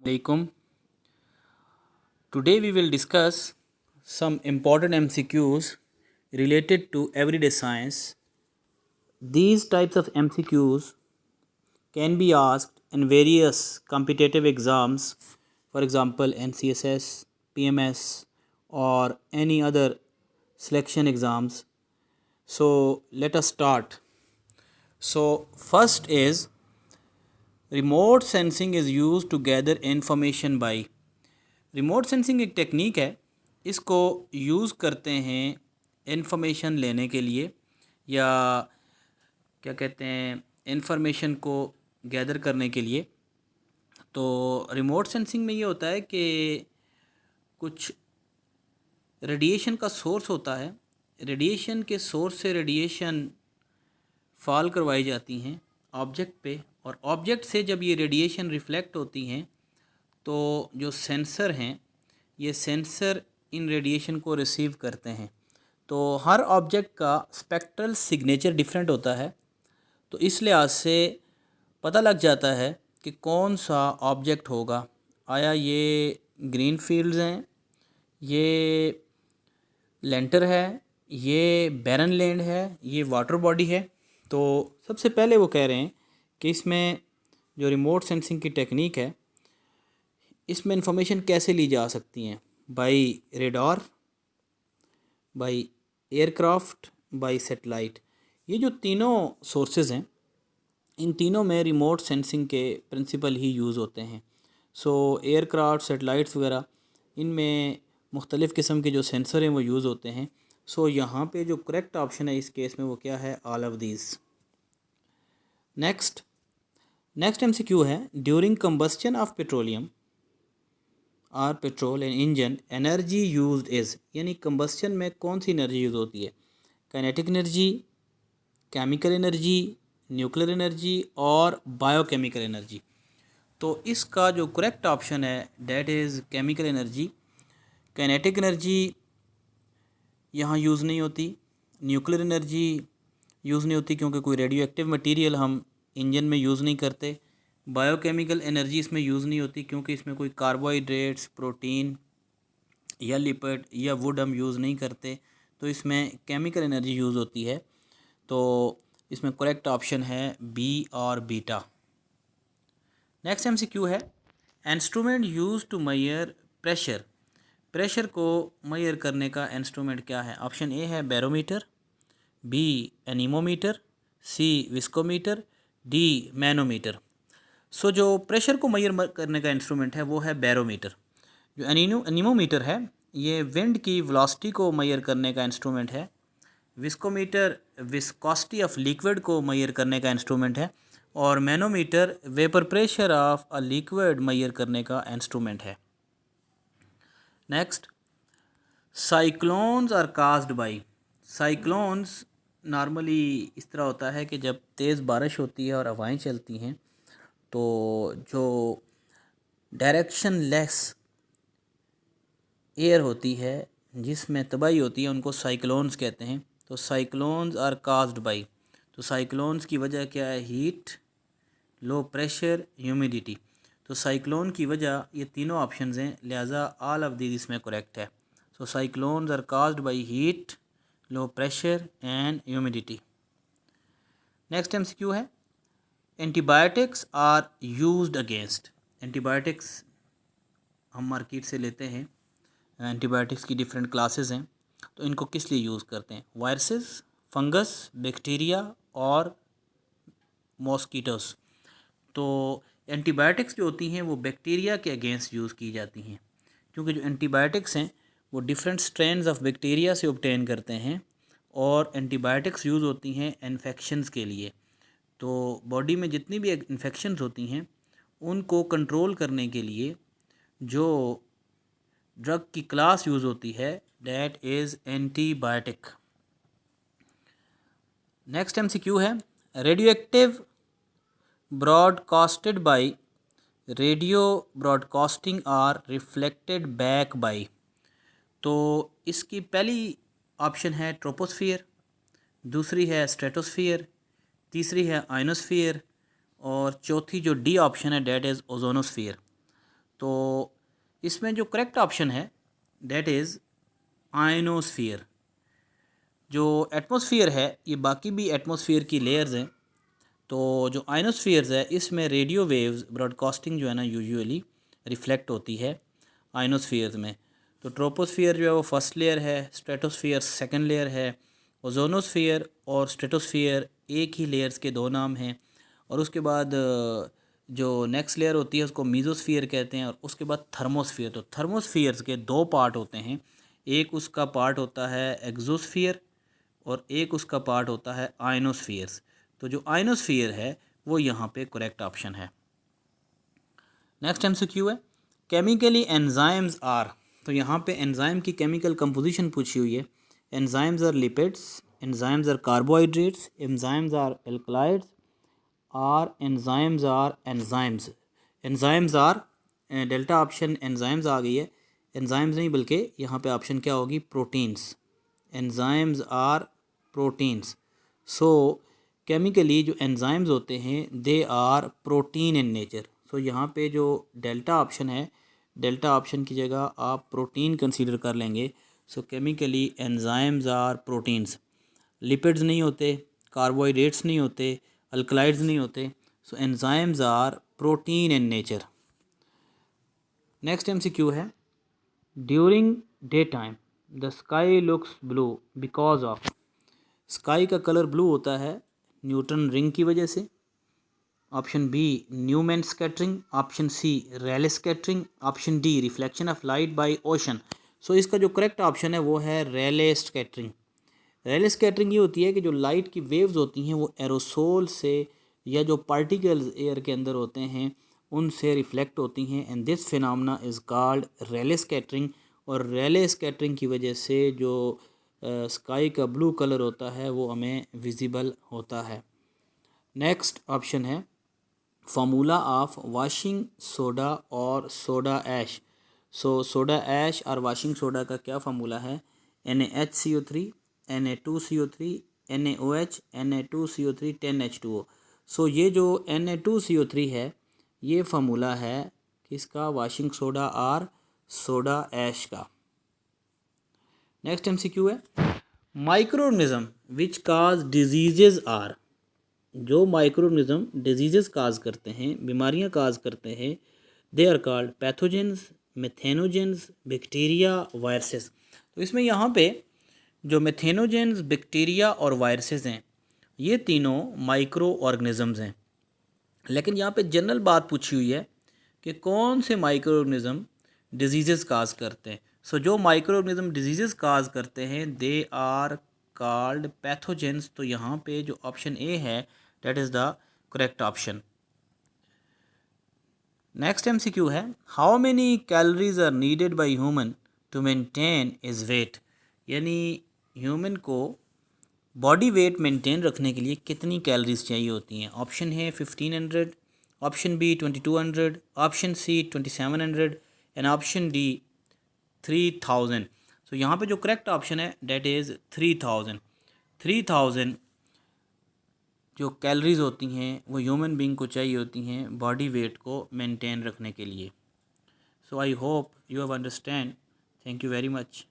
Alaikum. Today we will discuss some important MCQs related to everyday science. These types of MCQs can be asked in various competitive exams, for example NCSS, PMS or any other selection exams. So let us start. So first is remote sensing is used to gather information by। Remote sensing एक technique है, इसको use करते हैं information लेने के लिए या क्या कहते हैं इंफॉर्मेशन को गैदर करने के लिए। तो रिमोट सेंसिंग में ये होता है कि कुछ रेडिएशन का सोर्स होता है, रेडिएशन के सोर्स से रेडिएशन फॉल करवाई जाती हैं ऑब्जेक्ट पे, और ऑब्जेक्ट से जब ये रेडिएशन रिफ्लेक्ट होती हैं तो जो सेंसर हैं ये सेंसर इन रेडिएशन को रिसीव करते हैं। तो हर ऑब्जेक्ट का स्पेक्ट्रल सिग्नेचर डिफरेंट होता है, तो इस लिहाज से पता लग जाता है कि कौन सा ऑब्जेक्ट होगा। आया ये ग्रीन फील्ड्स हैं, ये लेंटर है, ये बैरन लैंड है, ये वाटर बॉडी है। तो सबसे पहले वो कह रहे हैं कि इसमें जो रिमोट सेंसिंग की टेक्निक है इसमें इंफॉर्मेशन कैसे ली जा सकती हैं, by radar, by aircraft, by satellite. ये जो तीनों सोर्सेज हैं इन तीनों में रिमोट सेंसिंग के प्रिंसिपल ही यूज़ होते हैं। सो एयरक्राफ्ट, सैटेलाइट्स वगैरह इनमें मुख्तलिफ़ किस्म के जो सेंसर हैं वो यूज़ होते हैं। सो यहाँ पे जो करेक्ट ऑप्शन है इस केस में वो क्या है, all of these. Next MCQ है, ड्यूरिंग कंबस्शन ऑफ पेट्रोलियम और petrol and engine energy used is, यानी कंबस्शन में कौन सी एनर्जी यूज़ होती है, kinetic energy, chemical energy, nuclear energy और बायोकेमिकल एनर्जी। तो इसका जो करेक्ट ऑप्शन है that is chemical energy. Kinetic energy यहाँ यूज़ नहीं होती, न्यूक्लियर एनर्जी यूज़ नहीं होती क्योंकि कोई रेडियो एक्टिव मटीरियल हम इंजन में यूज़ नहीं करते। बायोकेमिकल एनर्जी इसमें यूज़ नहीं होती क्योंकि इसमें कोई कार्बोहाइड्रेट्स, प्रोटीन या लिपिड या वुड हम यूज़ नहीं करते, तो इसमें केमिकल एनर्जी यूज़ होती है। तो इसमें करेक्ट ऑप्शन है बी और बीटा। नेक्स्ट MCQ है, instrument use to measure pressure. Pressure को मेजर करने का इंस्ट्रूमेंट क्या है? ऑप्शन ए है barometer, B anemometer, C viscometer, D manometer. So जो प्रेशर को मेजर करने का इंस्ट्रूमेंट है वो है बैरोमीटर। जो एनीमोमीटर है ये विंड की वेलोसिटी को मेजर करने का इंस्ट्रूमेंट है। विस्कोमीटर विस्कोसिटी ऑफ लिक्विड को मेजर करने का इंस्ट्रूमेंट है, और manometer vapour pressure of a liquid measure करने का इंस्ट्रूमेंट है। Next, cyclones are caused by. Cyclones normally इस तरह होता है कि जब तेज़ बारिश होती है और हवाएं चलती हैं तो जो डायरेक्शन लेस एयर होती है जिसमें तबाही होती है उनको साइक्लोन्स कहते हैं। तो साइक्लोन्स आर काज्ड बाई, तो साइक्लोन्स की वजह क्या है, हीट, लो प्रेशर, ह्यूमिडिटी। तो साइक्लोन की वजह ये तीनों ऑप्शंस हैं, लिहाजा ऑल ऑफ दीज इसमें करेक्ट है। So cyclones are caused by heat, low pressure and humidity. Next MCQ है, antibiotics are used against. Antibiotics हम मार्केट से लेते हैं, एंटीबायोटिक्स की डिफरेंट क्लासेस हैं, तो इनको किस लिए यूज़ करते हैं? वायरसेस, फंगस, बैक्टीरिया और मॉस्किटोस। तो एंटीबायोटिक्स जो होती हैं वो बैक्टीरिया के अगेंस्ट यूज़ की जाती हैं, क्योंकि जो एंटीबायोटिक्स हैं वो डिफरेंट स्ट्रेन्स ऑफ बैक्टीरिया से ऑब्टेन करते हैं, और एंटीबायोटिक्स यूज़ होती हैं इन्फेक्शंस के लिए। तो बॉडी में जितनी भी इन्फेक्शंस होती हैं उनको कंट्रोल करने के लिए जो ड्रग की क्लास यूज़ होती है that is antibiotic. Next MCQ है, radio active broadcasted by, radio broadcasting are reflected back by. तो इसकी पहली ऑप्शन है ट्रोपोस्फियर, दूसरी है स्ट्रेटोस्फियर, तीसरी है आयनोस्फियर, और चौथी जो डी ऑप्शन है डेट इज़ ओजोनोस्फियर। तो इसमें जो करेक्ट ऑप्शन है दैट इज़ आयनोस्फीयर। जो एटमॉस्फेयर है ये बाकी भी एटमॉस्फेयर की लेयर्स हैं, तो जो आयनोस्फीयर्स है इसमें रेडियो वेव्स ब्रॉडकास्टिंग जो है ना यूजुअली रिफ्लेक्ट होती है आयनोस्फीयर्स में। तो ट्रोपोस्फियर जो है वो फर्स्ट लेयर है, स्ट्रेटोस्फियर सेकंड लेयर है, ओजोनोस्फियर और स्ट्रेटोस्फियर एक ही लेयर्स के दो नाम हैं। और उसके बाद जो नेक्स्ट लेयर होती है उसको मीजोस्फियर कहते हैं, और उसके बाद थर्मोस्फियर। तो थर्मोस्फियर्स के दो पार्ट होते हैं, एक उसका पार्ट होता है एक्सोस्फियर और एक उसका पार्ट होता है आयनोस्फियर्स। तो जो आयनोस्फियर है वो यहाँ पे करेक्ट ऑप्शन है। नेक्स्ट एमसीक्यू है केमिकली एंजाइम्स आर। तो यहाँ पे एंजाइम की केमिकल कंपोजिशन पूछी हुई है। Enzymes are lipids, enzymes are carbohydrates, enzymes are alkaloids, or enzymes are enzymes. Enzymes are delta option enzymes आ गई है, एंजाइम्स नहीं बल्कि यहाँ पे ऑप्शन क्या होगी proteins. Enzymes are proteins. So chemically जो एंजाइम्स होते हैं they are protein in nature. So यहाँ पे जो डेल्टा ऑप्शन है, डेल्टा ऑप्शन की जगह आप प्रोटीन कंसीडर कर लेंगे। So chemically enzymes are proteins. Lipids नहीं होते, कार्बोहाइड्रेट्स नहीं होते, अल्कलाइड्स नहीं होते। So enzymes are protein in nature. Next MCQ है during day time the sky looks blue because of. Sky का कलर ब्लू होता है न्यूटन रिंग की वजह से। Option B Newman scattering, option C Rayleigh scattering, option D reflection of light by ocean. So इसका जो correct option है वो है रेले स्कैटरिंग। रेले स्कैटरिंग ये होती है कि जो लाइट की वेव्स होती हैं वो एरोसोल से या जो पार्टिकल्स एयर के अंदर होते हैं उनसे रिफ्लेक्ट होती हैं, and this phenomena is called Rayleigh scattering. और रेले स्कैटरिंग की वजह से जो स्काई का ब्लू कलर होता है वो हमें विजिबल होता है। नेक्स्ट ऑप्शन है फार्मूला ऑफ वाशिंग सोडा और सोडा ऐश। सो सोडा ऐश और वाशिंग सोडा का क्या फार्मूला है? NaHCO3, Na2CO3, NaOH, Na2CO3, 10H2O। सो ये जो Na2CO3 है ये फार्मूला है किसका? वाशिंग सोडा और सोडा ऐश का। नेक्स्ट एमसीक्यू है microorganism which cause diseases are. जो माइक्रोऑर्गेनिज्म डिजीजेस काज करते हैं, बीमारियां काज करते हैं, they are called pathogens, methanogens, bacteria, viruses. तो इसमें यहाँ पे जो मेथेनोजेंस, बैक्टीरिया और वायरसेस हैं ये तीनों माइक्रो ऑर्गेनिजम्स हैं। लेकिन यहाँ पे जनरल बात पूछी हुई है कि कौन से माइक्रो ऑर्गेनिज्म डिजीजेस काज करते हैं। सो जो माइक्रो ऑर्गेनिज्म डिजीजेस काज करते हैं दे आर कॉल्ड पैथोजेंस। तो यहाँ पे जो ऑप्शन ए है that is the correct option. Next MCQ है how many calories are needed by human to maintain is weight. यानी ह्यूमन को बॉडी वेट मेंटेन रखने के लिए कितनी कैलोरीज चाहिए होती हैं? ऑप्शन है 1500, option B 2200, option C 2700 and option D 3000। So यहाँ पे जो करेक्ट ऑप्शन है डेट इज़ 3000। 3000 जो कैलोरीज होती हैं वो ह्यूमन बीइंग को चाहिए होती हैं बॉडी वेट को मेंटेन रखने के लिए। So I hope you have understand. Thank you very much.